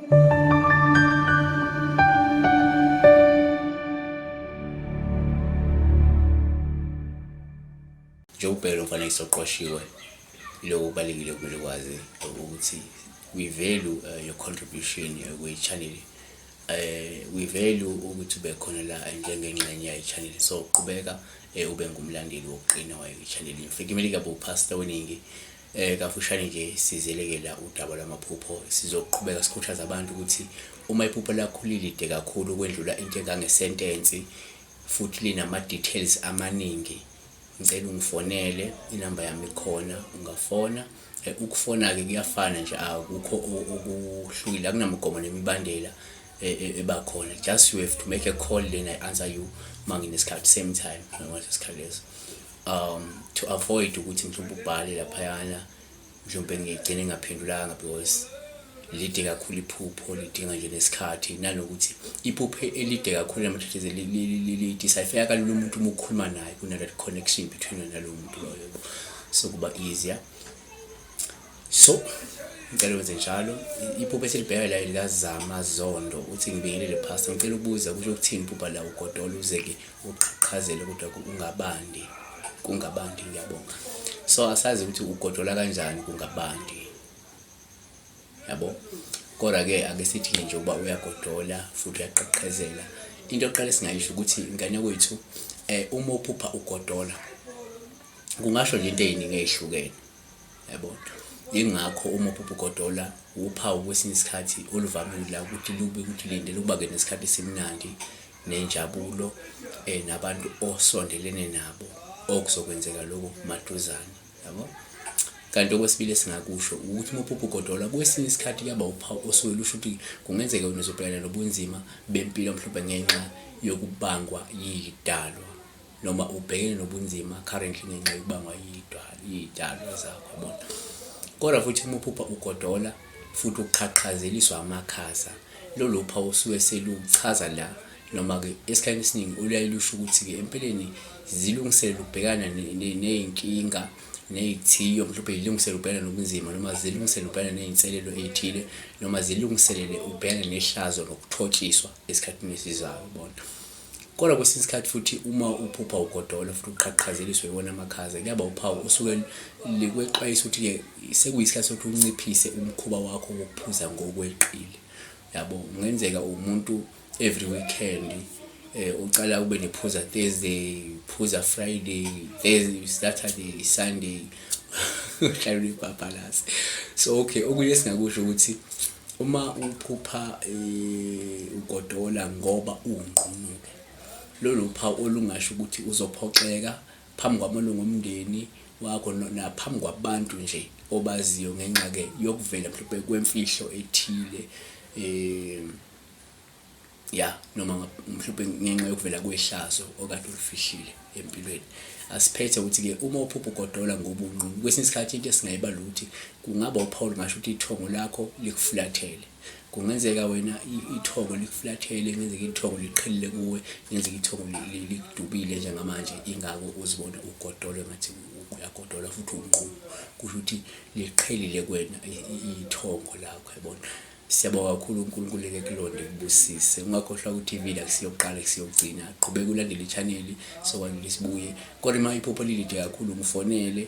Njengoba kufanele soqoshiwe lokho kubalekile kumele kwazi ukuthi we value your contribution kwi-channel. We value ukuthi ube khona la njengengxenye yayi-channel, so qhubeka ube ngumlandeli wokuqina wayo-channel. Ngifike imelika uPastor WeNingi kafushane nje sizelekela udaba lwamaphupho. Sizoqhubeka sikhuthaza abantu ukuthi uma iphupho lakho lilide kakhulu ukwedlula into engangesentence futhi linama-details amaningi, ngicela ungifonele, inamba yami ikhona, ungafona. Ukufona-ke kuyafana nje, akukho okuhlukile, akunamigomo nemibandela ebakhona. Just you have to make a call, then I answer you manginesikhathi same time ngaleso sikhathi leso. To avoid ukuthi mhlawumbe ubhale laphayana mhlawumbe ngigcine ngaphendulanga because lide kakhulu iphupho, lidinga nje nesikhathi, nanokuthi iphupho elide kakhulu lamathathize lidecipher kalula umuntu uma ukhuluma naye kunale connection between nalowo muntu loyo, so kuba easier. So ngicela wenze njalo. Iphupho esilibheka la likazama Zondo uthi ngibingelele pastor, ngicela ukubuza kusho ukuthini iphupho la ugodola uzeke uqhaqhazele kodwa kungabandi, ngiyabonga. So asazi ukuthi ugodola kanjani kungabandi, yabo. Kodwa-ke ake sithi nje uba uyagodola futhi uyaqhaqhazela. Into yokuqala singayisho ukuthi ingane kwethu uma uphupha ugodola kungasho nje into eziningi ezihlukene, yabo. Ingakho uma uphupha ugodola uphawu kwesinye isikhathi oluvamile ukuthi lube ukuthi lindele ukuba-ke nesikhathi esimnandi nenjabulo nabantu osondelene nabo okuzokwenzeka lokho maduzane, yabo. Kanti okwesibili esingakusho ukuthi uma uphupha ugodola kwesinye isikhathi kuyaba uphawu osuke lusho ukuthi kungenzeka wena uzobhekana nobunzima bempilo mhlawumbe ngenxa yokubangwa yidalwa, noma ubhekene nobunzima currently ngenxa yokubangwa yidalwa zakho, yabona. Kodwa futhi uma uphupha ugodola futhi uqhaqhazeliswa amakhaza, lolu phawu usuke seluchaza la, noma-ke esikhathini esiningi uluyayilusho ukuthi-ke empeleni zilungiselele ukubhekana ney'nkinga ney'thiyo, mhlawumbe zilungiselele ukubhekana nobunzima, noma zilungiselele ukubhekana ney'nselelo ey'thile, noma zilungiselele ukubhekana nehlazo nokuthotshiswa esikhathini esizayo, yabona. Kodwa kwesinye isikhathi futhi uma uphupha ugodola futhi uqhaqhazeliswe iwona amakhaza, kuyaba uphawu usuke likwexwayisa ukuthi-ke sekuyisikhathi sokuthi unciphise umkhuba wakho wokuphuza ngokweqile, yabo. Kungenzeka umuntu every weekend ucala ube nephuza Thursday, phuza Friday, Thursday, Saturday, Sunday, uhlala ibhabhalasi. So okay, okunye singakusho ukuthi uma uphupha ugodola ngoba ungqonuke, lolu phawu olungasho ukuthi uzophoxeka phambi kwamalungu omndeni wakho naphambi kwabantu nje obaziyo ngenxa-ke yokuvela mhlawumbe kwemfihlo ethile, noma mhlawumbe ngenxa yokuvela kwehlazo okade ulifihlile empilweni. Asiphethe ukuthi-ke uma uphupha ugodola ngobunqunu, kwesinye isikhathi into esingayibala ukuthi kungaba uphawu ngasho ukuthi ithongo lakho likufulathele. Kungenzeka wena ithongo likufulathele, kungenzeka ithongo liqhelile kuwe, kungenzeka ithongo likudubile njengamanje, ingako uzibona ugodola ngathi uyagodola futhi unqunu, kusho ukuthi liqhelile kuwena ithongo lakho, yabona. Siyabonga kakhulu uNkulunkulu-ke kulonde kubusise. Ungakhohlwa ku-TV la kusiyoqala kusiyogcina, qhubeka ulandele i-channel sokwanele sibuye. Kodwa uma iphupho lilide kakhulu ngifonele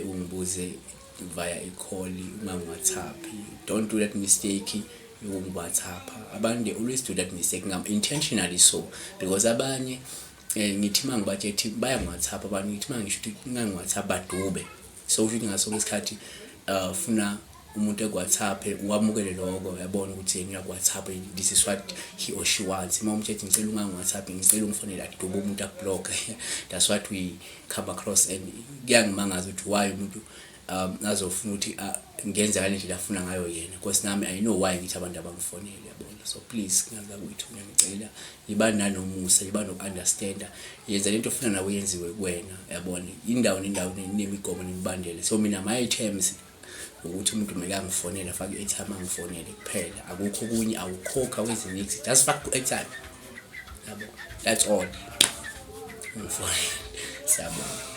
ungibuze via i-call, ungangi-WhatsApp. Don't do that mistake yokungi-WhatsApp. Abantu they always do that mistake, intentionally so, because abanye ngithi mangibathethi bayangi-WhatsApp, abantu ngithi mangisho ukuthi ngangi-WhatsApp badube. So usho ukuthi ngaso ngesikhathi funa umuntu eku-WhatsApp uwamukele lokho, yabona ukuthi ngiyaku-WhatsApp, this is what he or she wants. Uma umthethe ngicela ungangi-WhatsApp, ngicela ungifonele adube umuntu akublock. That's what we come across, and kuyangimangaza ukuthi why umuntu azofuna ukuthi ngenze ngale ndlela afuna ngayo yena, because nami I know why ngithi abantu abangifonele, yabona. So please ngazakwethu ngiyacela yiba nanomusa, yiba no-understanda, yenza lento ofuna nawe yenziwe kuwena, yabona. Indawo nemigomo nemibandela. So mina my terms ukuthi umuntu mekangifonela afake i-airtime angifonele kuphela, akukho okunye, awukhokha wezinix, just fake ku-airtime, yabo. That's all. Ngifona. Siyabonga.